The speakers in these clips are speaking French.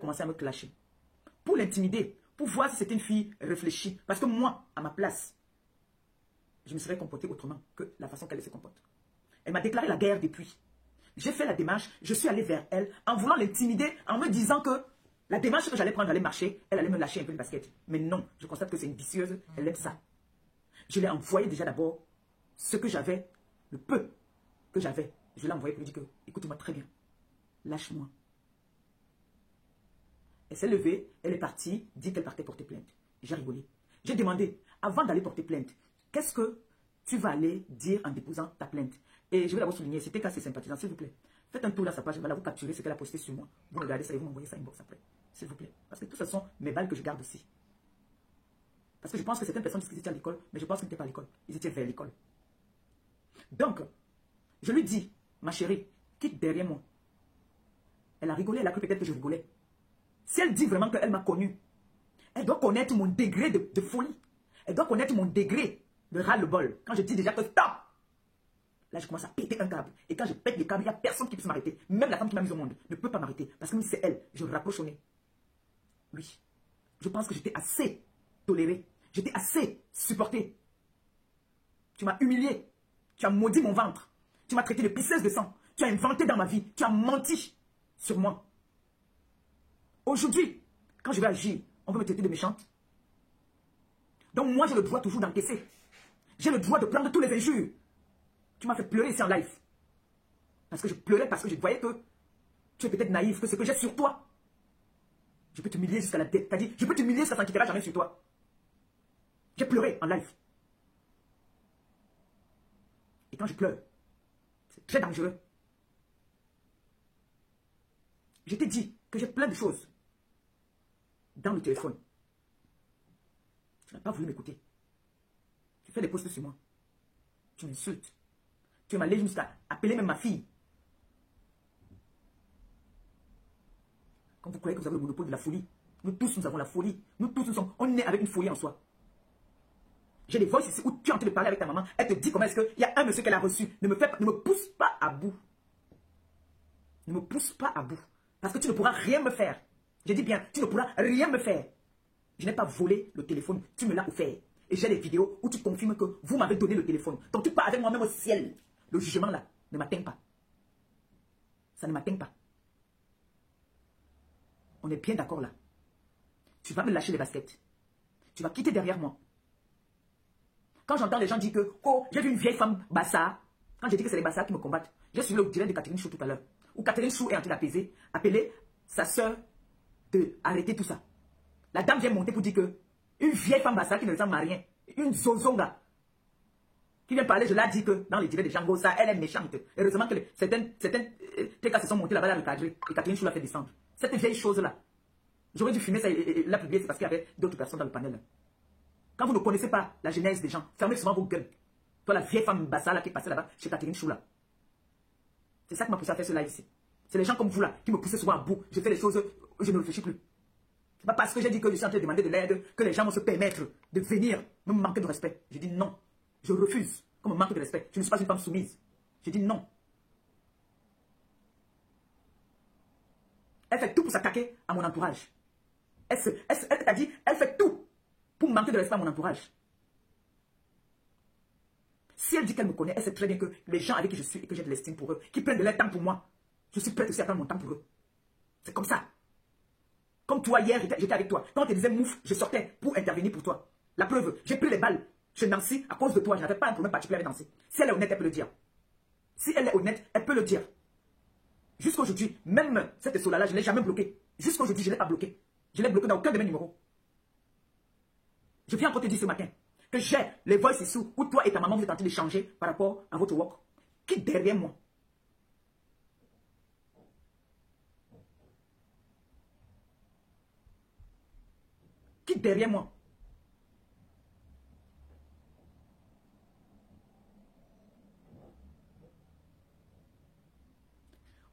commencé à me clasher. Pour l'intimider, pour voir si c'était une fille réfléchie. Parce que moi, à ma place, je me serais comportée autrement que la façon qu'elle se comporte. Elle m'a déclaré la guerre depuis. J'ai fait la démarche, je suis allé vers elle en voulant l'intimider, en me disant que la démarche que j'allais prendre allait marcher, elle allait me lâcher un peu le basket. Mais non, je constate que c'est une vicieuse, elle aime ça. Je l'ai envoyé déjà d'abord ce que j'avais, le peu que j'avais. Je l'ai envoyé pour lui dire que, écoute-moi très bien, lâche-moi. Elle s'est levée, elle est partie, dit qu'elle partait porter plainte. J'ai rigolé. J'ai demandé, avant d'aller porter plainte, qu'est-ce que tu vas aller dire en déposant ta plainte? Et je vais d'abord souligner, c'était qu'à ses sympathisants, s'il vous plaît. Faites un tour dans sa page, voilà, vous capturez ce qu'elle a posté sur moi. Vous regardez ça et vous m'envoyez ça inbox après. S'il vous plaît. Parce que tout ce sont mes balles que je garde aussi. Parce que je pense que certaines personnes disent qu'ils étaient à l'école, mais je pense qu'ils n'étaient pas à l'école. Ils étaient vers l'école. Donc, je lui dis, ma chérie, quitte derrière moi. Elle a rigolé, elle a cru peut-être que je rigolais. Si elle dit vraiment qu'elle m'a connu, elle doit connaître mon degré de folie. Elle doit connaître mon degré de ras-le-bol. Quand je dis déjà que stop, là je commence à péter un câble. Et quand je pète les câbles, il n'y a personne qui puisse m'arrêter. Même la femme qui m'a mise au monde ne peut pas m'arrêter. Parce que c'est elle, je rapproche au nez. Oui. Je pense que j'étais assez tolérée. J'étais assez supportée. Tu m'as humiliée. Tu as maudit mon ventre. Tu m'as traité de pisseuse de sang. Tu as inventé dans ma vie. Tu as menti sur moi. Aujourd'hui, quand je vais agir, on veut me traiter de méchante. Donc moi, j'ai le droit toujours d'encaisser. J'ai le droit de prendre tous les injures. Tu m'as fait pleurer ici en live. Parce que je pleurais, parce que je voyais que tu es peut-être naïf, que ce que j'ai sur toi, je peux t'humilier jusqu'à la tête. T'as dit, je peux t'humilier jusqu'à ce qu'on ne quittera jamais sur toi. J'ai pleuré en live. Et quand je pleure, c'est très dangereux. Je t'ai dit que j'ai plein de choses dans le téléphone. Tu n'as pas voulu m'écouter. Tu fais des posts sur moi. Tu m'insultes. Tu m'as allé jusqu'à appeler même ma fille. Quand vous croyez que vous avez le monopole de la folie, nous tous nous avons la folie. Nous tous nous sommes, on est avec une folie en soi. J'ai des voix ici où tu es en train de parler avec ta maman. Elle te dit comment est-ce qu'il y a un monsieur qu'elle a reçu. Ne me pousse pas à bout. Ne me pousse pas à bout. Parce que tu ne pourras rien me faire. Je dis bien, tu ne pourras rien me faire. Je n'ai pas volé le téléphone. Tu me l'as offert. Et j'ai des vidéos où tu confirmes que vous m'avez donné le téléphone. Donc tu pars avec moi-même au ciel. Le jugement là ne m'atteint pas. Ça ne m'atteint pas. On est bien d'accord là. Tu vas me lâcher les baskets. Tu vas quitter derrière moi. Quand j'entends les gens dire que, oh, j'ai vu une vieille femme bassa. Quand j'ai dit que c'est les bassas qui me combattent, j'ai suivi le direct de Catherine Chou tout à l'heure. Où Catherine Chou est en train d'appeler sa soeur d'arrêter tout ça. La dame vient monter pour dire que une vieille femme bassa qui ne ressemble à rien, une zozonga, qui vient parler, je l'ai dit que dans les directs de Django, ça, elle est méchante. Heureusement que certaines TK se sont montés là-bas à recadrer et Catherine Chou l'a fait descendre. Cette vieille chose-là, j'aurais dû filmer ça et la publier, c'est parce qu'il y avait d'autres personnes dans le panel. Quand vous ne connaissez pas la genèse des gens, fermez souvent vos gueules. Toi, la vieille femme bassa là, qui est passée là-bas chez Catherine Chou là. C'est ça qui m'a poussé à faire ce live ici. C'est les gens comme vous là qui me poussaient souvent à bout. Je fais les choses, je ne réfléchis plus. C'est pas parce que j'ai dit que je suis en train de demander de l'aide que les gens vont se permettre de venir me manquer de respect. Je dis non. Je refuse qu'on me manque de respect. Je ne suis pas une femme soumise. Je dis non. Elle fait tout pour s'attaquer à mon entourage. Elle t'a dit, elle fait tout pour manquer de respect à mon entourage. Si elle dit qu'elle me connaît, elle sait très bien que les gens avec qui je suis et que j'ai de l'estime pour eux, qui prennent de leur temps pour moi, je suis prêt aussi à prendre mon temps pour eux. C'est comme ça. Comme toi, hier, j'étais avec toi. Quand on te disait mouf, je sortais pour intervenir pour toi. La preuve, j'ai pris les balles chez Nancy à cause de toi. Je n'avais pas un problème particulier avec Nancy. Si elle est honnête, elle peut le dire. Si elle est honnête, elle peut le dire. Jusqu'à aujourd'hui, même cette sola-là, je ne l'ai jamais bloquée. Jusqu'à aujourd'hui, je ne l'ai pas bloquée. Je l'ai bloquée dans aucun de mes numéros. Je viens encore te dire ce matin que j'ai les voices ici où toi et ta maman vous êtes en train d'échanger par rapport à votre work. Quitte derrière moi. Quitte derrière moi.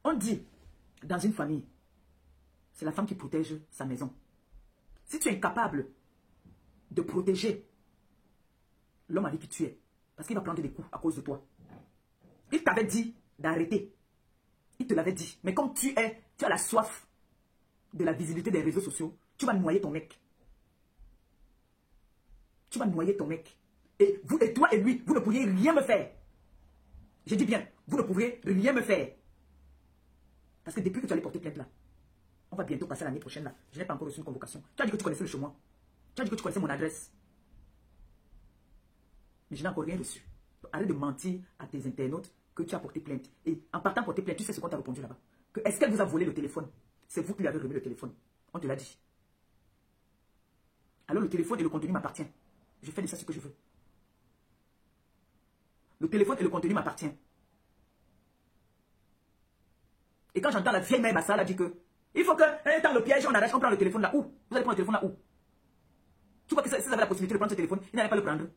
On dit, dans une famille, c'est la femme qui protège sa maison. Si tu es incapable de protéger l'homme avec qui tu es, parce qu'il va prendre des coups à cause de toi. Il t'avait dit d'arrêter. Il te l'avait dit. Mais comme tu as la soif de la visibilité des réseaux sociaux, tu vas noyer ton mec. Tu vas noyer ton mec. Et vous, et toi et lui, vous ne pourriez rien me faire. Je dis bien, vous ne pourriez rien me faire. Parce que depuis que tu allais porter plainte là, on va bientôt passer l'année prochaine là. Je n'ai pas encore reçu une convocation. Tu as dit que tu connaissais le chemin. Tu as dit que tu connaissais mon adresse. Mais je n'ai encore rien reçu. Donc, arrête de mentir à tes internautes que tu as porté plainte. Et en partant porter plainte, tu sais ce qu'on t'a répondu là-bas. Est-ce qu'elle vous a volé le téléphone? C'est vous qui lui avez remis le téléphone. On te l'a dit. Alors le téléphone et le contenu m'appartient. Je fais de ça ce que je veux. Le téléphone et le contenu m'appartient. Et quand j'entends la vieille mère Bassa, elle a dit que il faut que, dans le piège, on arrache, on prend le téléphone là où? Vous allez prendre le téléphone là où? Tu vois que si vous avez la possibilité de prendre ce téléphone, il n'allait pas le prendre.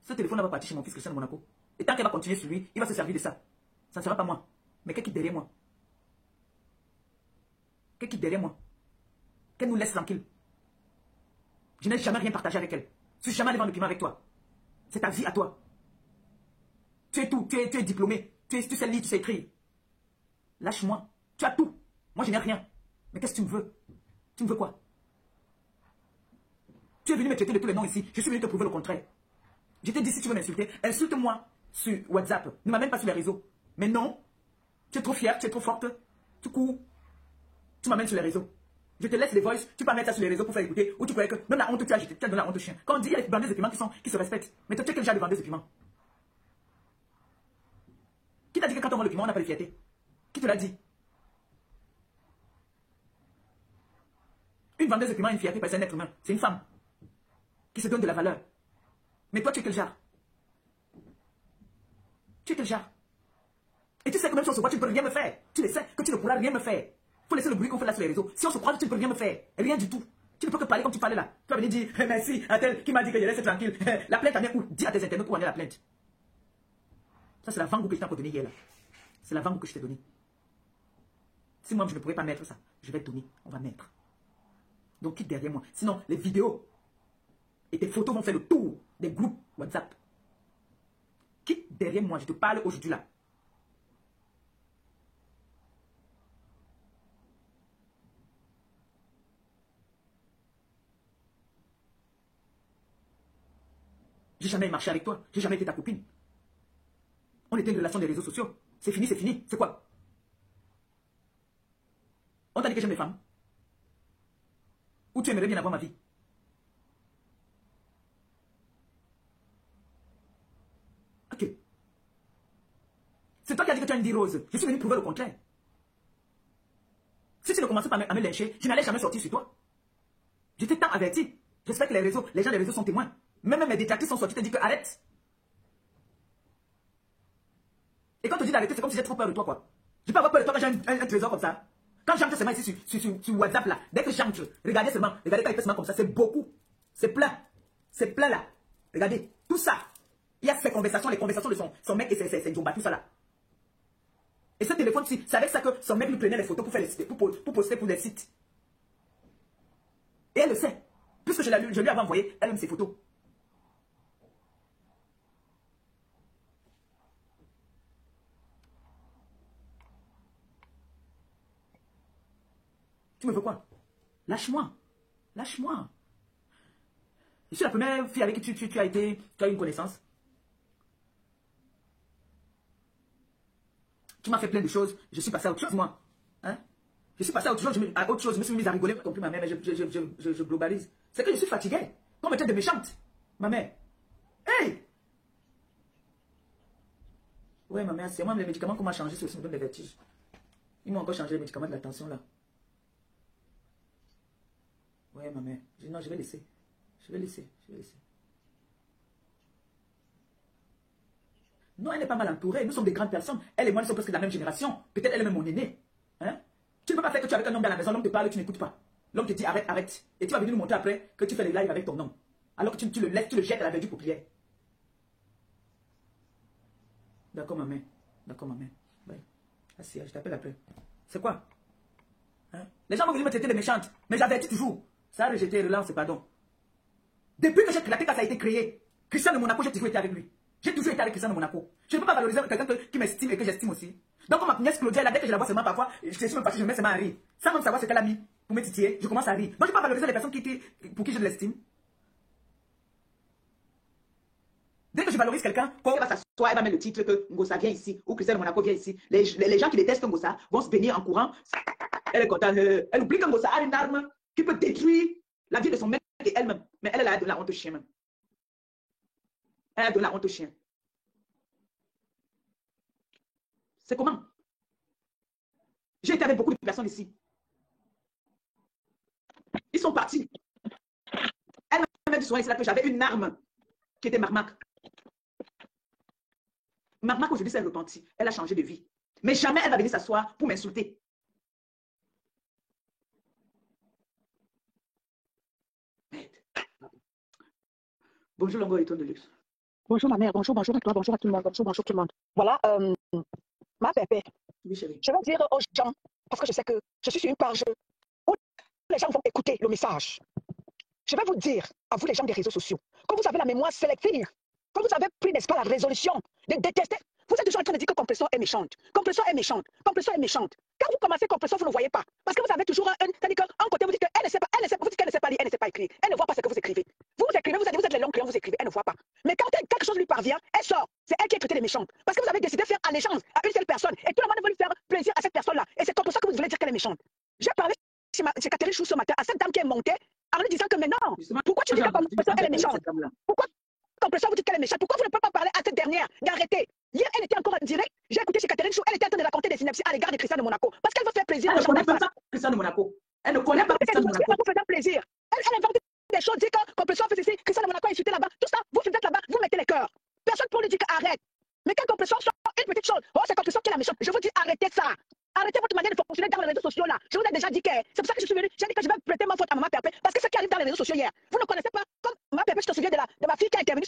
Ce téléphone va partir chez mon fils Christian de Monaco. Et tant qu'elle va continuer sur lui, il va se servir de ça. Ça ne sera pas moi. Mais qu'elle quitte derrière moi. Qu'elle quitte derrière moi. Qu'elle nous laisse tranquille. Je n'ai jamais rien partagé avec elle. Je ne suis jamais allé vendre le piment avec toi. C'est ta vie à toi. Tu es tout. Tu es diplômé. Tu sais lire, tu sais écrire. Lâche-moi. Tu as tout. Moi, je n'ai rien. Mais qu'est-ce que tu me veux? Tu me veux quoi? Tu es venu me traiter de tous les noms ici. Je suis venu te prouver le contraire. Je t'ai dit, si tu veux m'insulter, insulte-moi sur WhatsApp. Ne m'amène pas sur les réseaux. Mais non. Tu es trop fière, tu es trop forte. Tu cours. Tu m'amènes sur les réseaux. Je te laisse les voices, tu peux mettre ça sur les réseaux pour faire écouter. Ou tu croyais que donne la honte, tu as jeté, tu as donné la honte au chien. Quand on dit il y a des vendeuses de piments qui se respectent. Mais toi, tu es quel genre de vendeuse de piments? Qui t'a dit que quand on vend le piment, on n'a pas de fierté? Qui te l'a dit? Une vendeuse de piment a une fierté parce que c'est un être humain. C'est une femme qui se donne de la valeur. Mais toi, tu es quel genre? Tu es quel genre? Et tu sais que même si on se voit, tu ne peux rien me faire. Tu le sais que tu ne pourras rien me faire. Il faut laisser le bruit qu'on fait là sur les réseaux. Si on se croise, tu ne peux rien me faire. Rien du tout. Tu ne peux que parler comme tu parlais là. Tu vas venir dire, merci à tel qui m'a dit que je laisse tranquille. La plainte en est où? Dis à tes internautes où en est la plainte. Ça, c'est la vente que je t'ai encore donnée hier là. C'est la vente que je t'ai donnée. Si moi, je ne pourrais pas mettre ça, je vais te donner. On va mettre. Donc, quitte derrière moi. Sinon, les vidéos et tes photos vont faire le tour des groupes WhatsApp. Quitte derrière moi. Je te parle aujourd'hui là. J'ai jamais marché avec toi. J'ai jamais été ta copine. On était une relation des réseaux sociaux. C'est fini, c'est fini. C'est quoi? On t'a dit que j'aime les femmes? Ou tu aimerais bien avoir ma vie? Ok. C'est toi qui as dit que tu as une vie rose. Je suis venu prouver le contraire. Si tu ne commençais pas à me lyncher, je n'allais jamais sortir sur toi. Je t'ai tant averti. J'espère que les gens des réseaux sont témoins. Même mes détracteurs sont sortis te dire que arrête. Et quand on te dit d'arrêter, c'est comme si j'ai trop peur de toi, quoi. Je peux avoir peur de toi quand j'ai un trésor comme ça. Quand j'entre seulement ici sur WhatsApp, là, dès que j'entre, regardez seulement, regardez quand il fait seulement comme ça, c'est beaucoup. C'est plein. C'est plein, là. Regardez, tout ça. Il y a ces conversations, les conversations de son mec et ses Jomba, tout ça, là. Et ce téléphone-ci, c'est avec ça que son mec lui prenait les photos pour faire pour poster pour des sites. Et elle le sait. Puisque je lui avais envoyé, elle aime ses photos. Tu me veux quoi? Lâche-moi. Lâche-moi. Je suis la première fille avec qui tu as eu une connaissance. Tu m'as fait plein de choses. Je suis passé à autre chose, moi. Hein? Je suis passé à autre chose. Je me suis mise à rigoler, compris ma mère, mais je globalise. C'est que je suis fatiguée. Qu'on me traite de méchante. Ma mère. Hey! Ouais, ma mère, c'est moi, les médicaments qu'on m'a changé, c'est aussi me donne des vertiges. Ils m'ont encore changé les médicaments de la tension, là. Ouais, ma mère. Non, je vais laisser. Je vais laisser. Non, elle n'est pas mal entourée. Nous sommes des grandes personnes. Elle et moi, nous sommes presque de la même génération. Peut-être elle est même mon aînée. Hein? Tu ne peux pas faire que tu es avec un homme dans la maison, l'homme te parle et tu n'écoutes pas. L'homme te dit arrête, arrête. Et tu vas venir nous montrer après que tu fais les lives avec ton homme. Alors que tu le laisses, tu le jettes à la verdure populaire. D'accord, ma mère. D'accord, ma mère. Ouais. Assis, je t'appelle après. C'est quoi? Hein? Les gens vont venir me traiter de méchante. Mais j'avertis toujours. Ça a rejeté, relance, pardon. Depuis que j'ai claqué quand ça a été créé, Christian de Monaco, j'ai toujours été avec lui. J'ai toujours été avec Christian de Monaco. Je ne peux pas valoriser quelqu'un qui m'estime et que j'estime aussi. Donc, comme ma nièce Claudia, là, dès que je la vois seulement parfois, je suis même partie, je me mets seulement à rire. Sans même savoir ce qu'elle a mis pour me titiller, je commence à rire. Donc, je ne peux pas valoriser les personnes pour qui j'ai de l'estime. Dès que je valorise quelqu'un, quand elle va s'asseoir, elle va mettre le titre que Ngossa vient ici, ou Christelle Monaco vient ici. Les gens qui détestent Ngossa vont se bénir en courant. Elle est contente. Elle oublie que Ngossa a une arme qui peut détruire la vie de son mec et elle-même. Mais elle a donné la honte au chien même. Elle a donné la honte au chien. C'est comment? J'ai été avec beaucoup de personnes ici. Ils sont partis. Elle m'a dit souvent ici là que j'avais une arme qui était Marmac. Marmac aujourd'hui s'est repentie. Elle a changé de vie. Mais jamais elle va venir s'asseoir pour m'insulter. Bonjour Longo et Ton de luxe. Bonjour ma mère, bonjour à toi, bonjour à tout le monde, bonjour tout le monde. Voilà, ma pépé. Oui, chérie. Je vais dire aux gens, parce que je sais que je suis sur une page où les gens vont écouter le message. Je vais vous dire, à vous les gens des réseaux sociaux, quand vous avez la mémoire sélective, quand vous avez pris, n'est-ce pas, la résolution de détester, vous êtes toujours en train de dire que Compressor est méchante. Compressor est méchante. Compressor est méchante. Quand vous commencez Compressor, vous ne le voyez pas. Parce que vous avez toujours c'est-à-dire qu'un côté, vous dites qu'elle ne sait pas, vous dites qu'elle ne sait pas lire, elle ne sait pas écrire. Elle ne voit pas ce que vous écrivez. Vous écrivez, vous êtes les longs clients, vous écrivez, elle ne voit pas. Mais quand quelque chose lui parvient, elle sort. C'est elle qui est traitée de méchante. Parce que vous avez décidé de faire allégeance à une seule personne. Et tout le monde veut lui faire plaisir à cette personne-là. Et c'est comme ça que vous voulez dire qu'elle est méchante. J'ai parlé chez Catherine Chou ce matin à cette dame qui est montée en lui disant que mais non, pourquoi tu dis que Compressor elle est méchante? Pourquoi Compressor vous dites qu'elle est méchante? Pourquoi vous ne pouvez pas parler à cette dernière d'arrêter? Hier, elle était encore en direct. J'ai écouté chez Catherine Chou, elle était en train de raconter des synapses à l'égard de Christian de Monaco. Parce qu'elle veut faire plaisir. Elle ne connaît pas Christian de Monaco. Elle ne connaît pas Christian de Monaco. Vous faites plaisir. Elle invente des choses, dit que Compressor fait ceci, Christian de Monaco a insulté là-bas. Tout ça, vous êtes là-bas, vous mettez les cœurs. Personne pour lui dire arrête. Mais quand Compressor sort une petite chose, oh, c'est Compressor qui est la méchante. Je vous dis arrêtez ça. Arrêtez votre manière de fonctionner dans les réseaux sociaux là. Je vous ai déjà dit que c'est pour ça que je suis venue. J'ai dit que je vais prêter ma faute à Maman Pépé. Parce que ce qui arrive dans les réseaux sociaux hier, vous ne connaissez pas. Comme Maman Pépé, je te souviens de ma fille qui a intervenu.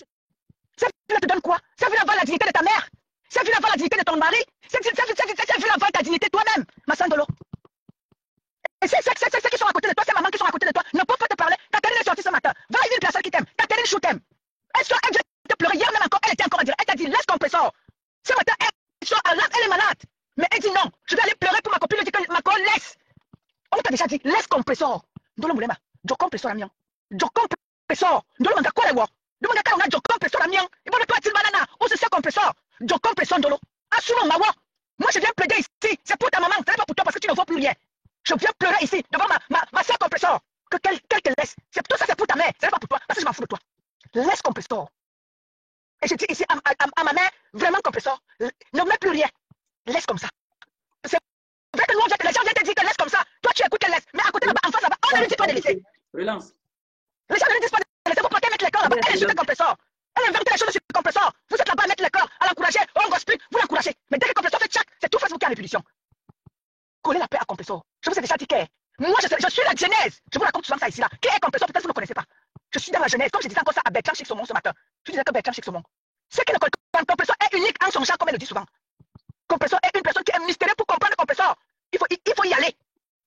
Cette fille te donne quoi? Cette fille va la dignité de ta mère. Cette fille va la dignité de ton mari. Cette fille va ta dignité toi-même, ma Sandolo. Et ceux qui sont à côté de toi, ces mamans qui sont à côté de toi, ne peuvent pas te parler. Catherine est sortie ce matin. Va une personne qui t'aime. Catherine Chou t'aime. Elle vient te pleurer. Hier même encore, elle était encore en direct. Elle t'a dit laisse Compressor. Ce matin, elle est malade. Mais elle dit non, je vais aller pleurer pour ma copine. Elle dit que ma copine laisse. On t'a déjà dit, laisse Compressor. Dolo Moulema, jo Compressor la mienne. Jo Compressor. Dolo manga quoi les voix? Dolo manga on a jo Compressor la mienne. Et bon, toi, tu banana. Où c'est ce Compressor? Jo Compressor Dolo. Assumons ma voix. Moi, je viens plaider ici. C'est pour ta maman, ce n'est pas pour toi parce que tu ne vois plus rien. Je viens pleurer ici devant ma soeur Compressor. Qu'elle te laisse. Tout ça, c'est pour ta mère. Ce n'est pas pour toi parce que je m'en fous de toi. Laisse Compressor. Et je dis ici à ma mère, vraiment Compressor, ne mets plus rien. Laisse comme ça. C'est vrai que nous, les gens viennent te dire que laisse comme ça. Toi, tu écoutes qu'elle laisse. Mais à côté là-bas, en face là-bas, on ne lui dit pas de laisser. Relance. Les gens ne lui disent pas de laisser. Vous partez mettre les corps là-bas. Elle insulte Compressor. Elle invente les choses sur Compressor. Vous êtes là-bas à mettre les corps, à l'encourager. On gospel, vous l'encouragez. Mais dès que Compressor fait tchac, c'est tout Facebook qui a répulsion. Collez la paix à Compressor. Je vous ai déjà dit que moi, je suis la genèse. Je vous raconte souvent ça ici là. Qui est Compressor? Peut-être que vous ne connaissez pas. Je suis dans la genèse. Comme je disais encore ça à Bertrand Chic Saumon ce matin. Je disais que Bertrand Chic Saumon. C'est que Compressor est unique en son genre, comme elle le dit souvent. Compressor est une personne qui est mystérieuse pour comprendre Compressor. Il faut y aller.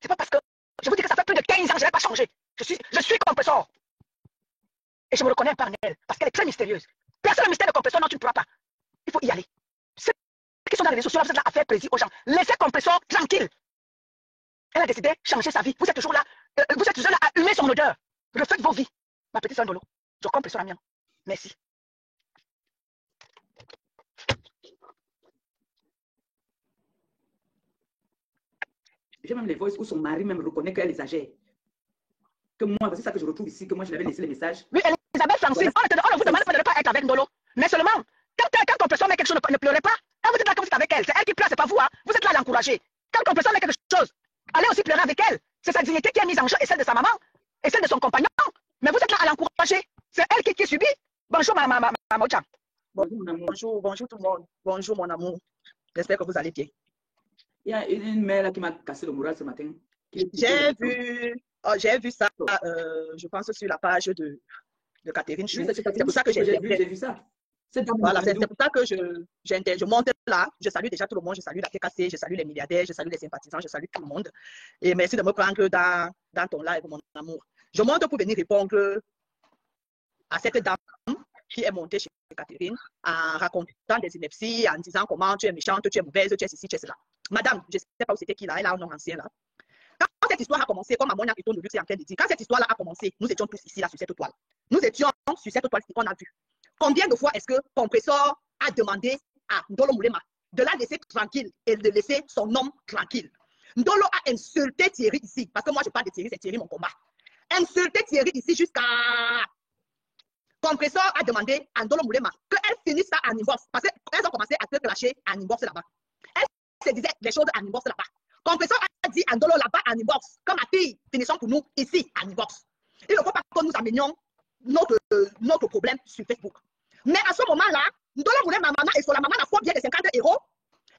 C'est pas parce que je vous dis que ça fait plus de 15 ans que je n'ai pas changé. Je suis Compressor. Et je me reconnais par elle parce qu'elle est très mystérieuse. Personne le mystère de Compressor, non, tu ne pourras pas. Il faut y aller. Ceux qui sont dans les réseaux sociaux, vous êtes là à faire plaisir aux gens. Laissez Compressor tranquille. Elle a décidé de changer sa vie. Vous êtes toujours là. Vous êtes toujours là à humer son odeur. Refaites vos vies. Ma petite Sandolo, je Compressor la mienne. Merci. J'ai même les voices où son mari même reconnaît qu'elle exagère. Que moi, c'est ça que je retrouve ici, que moi je l'avais laissé les messages. Oui, Elisabeth Francine, on ne vous demande pas de ne pas être avec Ndolo. Mais seulement, quand Compressor met quelque chose, ne pleurez pas. Quand vous êtes là, quand vous êtes avec elle, c'est elle qui pleure, c'est pas vous. Hein. Vous êtes là à l'encourager. Quand Compressor met quelque chose, allez aussi pleurer avec elle. C'est sa dignité qui est mise en jeu et celle de sa maman et celle de son compagnon. Mais vous êtes là à l'encourager. C'est elle qui subit. Bonjour, ma Mocha. Bonjour tout le monde. Bonjour mon amour. J'espère que vous allez bien. Il y a une mère là qui m'a cassé le moral ce matin. J'ai vu ça, je pense, sur la page de Catherine Chou. C'est pour ça que j'ai vu ça. Voilà, c'est pour ça que je monte là. Je salue déjà tout le monde. Je salue la TKC, je salue les milliardaires, je salue les sympathisants, je salue tout le monde. Et merci de me prendre dans ton live, mon amour. Je monte pour venir répondre à cette dame qui est montée chez Catherine en racontant des inepties, en disant comment tu es méchante, tu es mauvaise, tu es ceci, tu es cela. Madame, je ne sais pas où c'était qui là, elle a un nom ancien là. Quand cette histoire a commencé, comme Mamonia Piton de Luxe est en train de dire, quand cette histoire-là a commencé, nous étions tous ici là sur cette toile. Nous étions sur cette toile qu'on a vue. Combien de fois est-ce que Compressor a demandé à Ndolo Moulema de la laisser tranquille et de laisser son homme tranquille? Ndolo a insulté Thierry ici, parce que moi je parle de Thierry, c'est Thierry mon combat. Insulté Thierry ici jusqu'à... Compressor a demandé à Ndolo Moulema qu'elle finisse ça en inbox, parce qu'elles ont commencé à se clasher en inbox là-bas. Elle se disait des choses en inbox là-bas. Compressor a dit à Ndolo là-bas en inbox, comme ma fille, finissons pour nous ici en inbox. Il ne faut pas que nous amenions notre problème sur Facebook. Mais à ce moment-là, Ndolo Moulema, maman et Sola, maman a fort bien de 50 euros.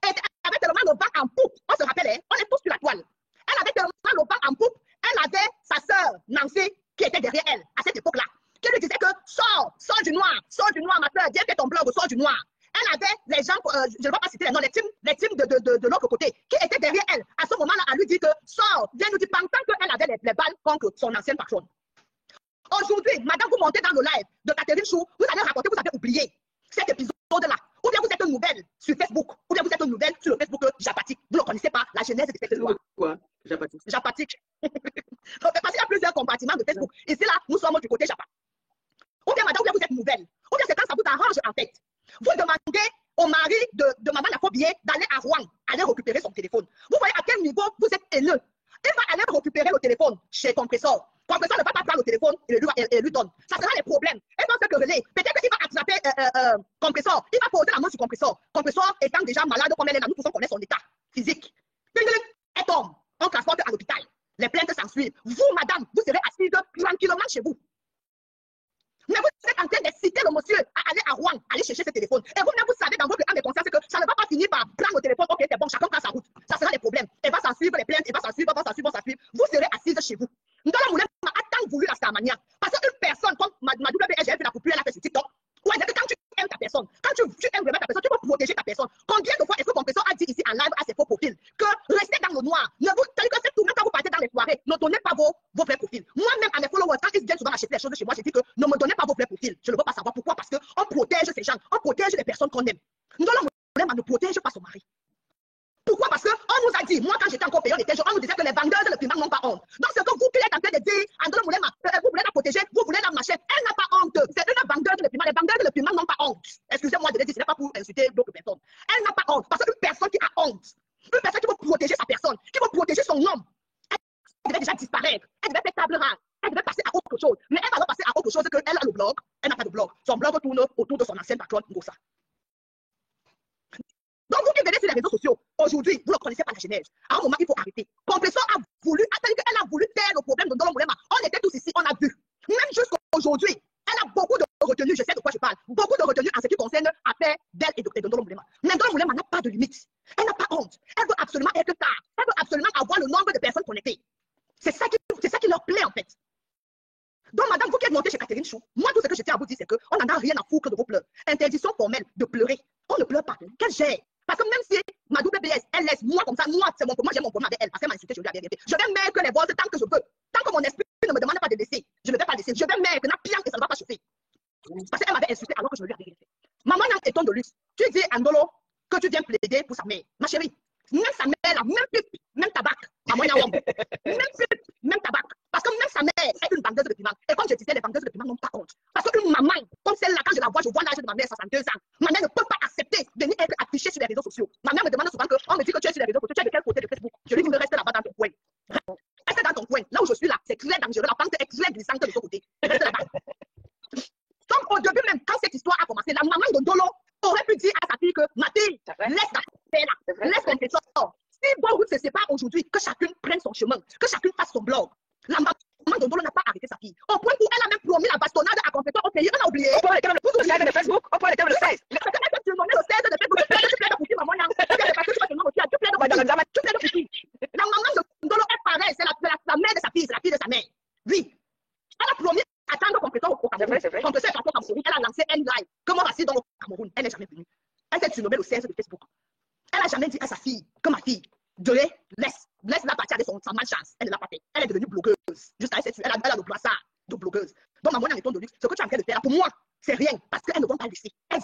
Et elle avait tellement le bac en poupe. On se rappelle, hein, on est tous sur la toile. Elle avait tellement le bac en poupe. Elle avait sa sœur, Nancy, qui était derrière elle à cette époque-là, qui lui disait que sors du noir, ma soeur, viens faire ton blog, sors du noir. Elle avait les gens, je ne vais pas citer les noms, les teams de l'autre côté, qui étaient derrière elle. À ce moment-là, elle lui dit que sors, viens nous dire, pendant qu'elle avait les balles contre son ancienne patronne. Aujourd'hui, madame, vous montez dans le live de Catherine Chou, vous allez raconter, vous avez oublié cet épisode-là. Ou bien vous êtes une nouvelle sur Facebook, ou bien vous êtes une nouvelle sur le Facebook Japatique. Vous ne connaissez pas la genèse de cette histoire. Quoi? Japatique. Japatique. Donc, parce qu'il y a plusieurs compartiments de Facebook. Ici, là, nous sommes du côté Japa. Ou bien, madame, ou bien vous êtes nouvelle. Ou bien c'est quand ça vous arrange, en fait. Vous demandez au mari de maman Nafobier d'aller à Rouen, aller récupérer son téléphone. Vous voyez à quel niveau vous êtes haineux. Il va aller récupérer le téléphone chez Compressor. Compressor ne va pas prendre le téléphone et lui donne. Ça sera les problèmes. Elle va se quereller. Peut-être qu'il va attraper Compressor. Il va poser la main sur Compressor. Compressor étant déjà malade comme elle est là, nous pouvons connaître son état physique. Elle tombe. On transporte à l'hôpital. Les plaintes s'ensuivent. Vous, madame, vous serez assise tranquillement chez vous. Mais vous êtes en train de citer le monsieur à aller à Rouen, aller chercher ce téléphone. Et vous-même, vous savez dans votre âme de conscience que ça ne va pas finir par prendre le téléphone. Ok, c'est bon, chacun prend sa route. Ça sera les problèmes. Elle va s'en suivre, les plaintes, elle va s'en suivre, va s'en suivre. Vous serez assise chez vous. Ndola Moulema a tant voulu la Starmania. Parce qu'une personne comme ma WBS, j'ai fait la coupure, elle a fait sur TikTok. Ouais, c'est que quand tu aimes ta personne, quand tu aimes vraiment ta personne, tu peux protéger ta personne. Combien de fois est-ce que Compressor a dit ici en live à ses faux profils que restez dans le noir, ne vous, c'est-à-dire que c'est tout, même quand vous partez dans les soirées, ne donnez pas vos vrais profils. Moi-même, à mes followers, quand ils viennent souvent acheter les choses chez moi, je dis que ne me donnez pas vos vrais profils. Je ne veux pas savoir pourquoi, parce qu'on protège ces gens, on protège les personnes qu'on aime. Ndola Moulema ne protège pas son mari. Pourquoi? Parce qu'on nous a dit, moi quand j'étais encore payé, on nous disait que les vendeuses de primaire n'ont pas honte. Donc ce que vous qui êtes en train de dire, Ndola Moulema, vous voulez la protéger, vous voulez la marcher, elle n'a pas honte. C'est une vendeuse de primaire. Les vendeuses de primaire n'ont pas honte. Excusez-moi de le dire, ce n'est pas pour insulter d'autres personnes. Elle n'a pas honte. Parce qu'une personne qui a honte, une personne qui veut protéger sa personne, qui veut protéger son homme, elle devait déjà disparaître. Elle devait faire table rase. Elle devait passer à autre chose. Mais elle va passer à autre chose qu'elle a le blog. Elle n'a pas de blog. Son blog tourne autour de son ancienne patronne, Ngosa. Donc, vous qui venez sur les réseaux sociaux, aujourd'hui, vous ne connaissez pas la genèse. À un moment, il faut arrêter. Compressor a voulu, elle a voulu taire le problème de Ndolo Moulema. On était tous ici, on a vu. Même jusqu'aujourd'hui, elle a beaucoup de retenues, je sais de quoi je parle, beaucoup de retenues en ce qui concerne l'affaire d'elle et de Ndolo Moulema. Mais Ndolo Moulema n'a pas de limite. Elle n'a pas honte. Elle veut absolument être tard. Elle veut absolument avoir le nombre de personnes connectées. C'est ça qui leur plaît, en fait. Donc, madame, vous qui êtes montée chez Catherine Chou, moi, tout ce que je tiens à vous dire, c'est qu'on n'en a rien à foutre de vos pleurs. Interdiction formelle de pleurer. On ne pleure pas. Quel gère. Parce que même si ma WBS, elle laisse moi comme ça, moi, c'est mon problème, j'ai mon problème avec elle. Parce qu'elle m'a insulté, je lui ai rien fait. Je vais mettre les bosses tant que je peux. Tant que mon esprit ne me demande pas de laisser, je ne vais pas laisser. Je vais mettre la pire et ça ne va pas chauffer. Parce qu'elle m'avait insulté alors que je ne lui avais rien fait. Maman est ton de luxe. Tu dis à Ndolo que tu viens plaider pour sa mère. Ma chérie, même sa mère, là, même pipe, même tabac, maman même pipe, même tabac. Parce que même sa mère est une vendeuse de piment. Et comme je disais, les vendeuses de piment n'ont pas honte. Parce qu'une maman, comme celle-là, quand je la vois, je vois l'âge de ma mère, 62 ans. Ma mère ne peut pas accepter de venir être affichée sur les réseaux sociaux. Ma mère me demande souvent on me dit que tu es sur les réseaux sociaux, tu es de quel côté de Facebook? Je lui dis, reste là-bas dans ton coin. Reste dans ton coin. Là où je suis là, c'est très dangereux. La pente est très glissante de ce côté. Reste là-bas. Donc au début même, quand cette histoire a commencé, la maman de Ndolo aurait pu dire à sa fille que ma fille, laisse ta paix là, laisse ton pétrole. Si vos routes se séparent aujourd'hui, que chacune prenne son chemin, que chacune fasse son blog. La maman de Ndolo n'a pas arrêté sa fille. Au point où elle a même promis la bastonnade à Compressor au pays. On a oublié. On peut aller le 16 de Facebook. On peut aller le 16. Le 16 de Facebook. Tu plaides pour qui, maman? Tu plaides pour qui? La maman de Ndolo est pareille. C'est la mère de sa fille. C'est la fille de sa mère. Oui. Elle a promis attendre Compressor au Cameroun. Compressor est parti au Cameroun. Elle a lancé un live. Comment va-t-il dans le Cameroun? Elle n'est jamais venue. Elle s'est surnommée le 16 de Facebook. Elle n'a jamais dit à sa fille que ma fille, laisse-la partir avec sa malchance. Elle ne l'a pas fait. Elle est devenue blogueuse. Juste à elle a le brassard de blogueuse. Donc, maman, en étant de luxe, ce que tu es en train de faire là, pour moi, c'est rien. Parce qu'elles ne vont pas laisser. Elles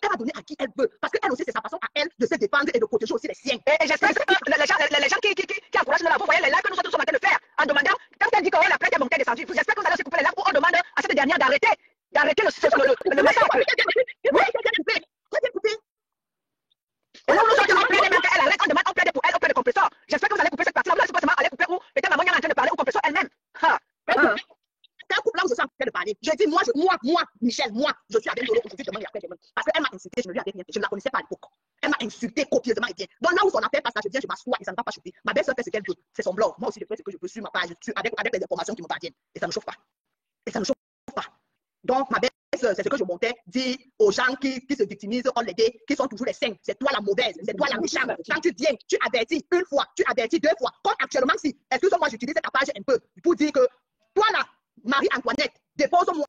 Elle va donner à qui elle veut. Parce qu'elle aussi, c'est sa façon à elle de se défendre et de protéger aussi les siens. Et j'espère que les gens qui encouragent là, vous voyez les lives que nous sommes tous en train de faire en demandant, quand elle dit que la plainte est montée et descendue, j'espère que vous allez aussi couper les lives où on demande à cette dernière d'arrêter le massacre. Oui, très bien coupé. Et là, nous sommes en plein même qu'elle arrête, on demande, on plaide pour elle, on plaide le compresseur. J'espère que vous allez couper cette partie-là. Vous allez pas seulement aller couper où peut-être maman est en train de parler au compresseur elle-même. C'est un couple là où je suis en train de parler. Je dis, moi, Michel, je suis avec Lolo aujourd'hui, demain et après demain. Parce qu'elle m'a insulté, je ne lui avais rien dit. Je ne la connaissais pas à l'époque. Elle m'a insulté copieusement et bien. Donc là où son affaire passe, je viens, je m'assois et ça ne va pas chauffer. Ma belle-sœur fait ce qu'elle veut. C'est son blog. Moi aussi, je fais ce que je peux sur ma page, avec les informations qui me parviennent. Et ça ne chauffe pas. Donc, ma belle-sœur, c'est ce que je montais, dit aux gens qui se victimisent, on les dit, qui sont toujours les saints. C'est toi la mauvaise, c'est toi la méchante. Quand tu viens, tu avertis une fois, tu avertis deux fois. Comme actuellement, si, excuse-moi, j'utilise ta page un peu pour dire que toi là, Marie-Antoinette, dépose-moi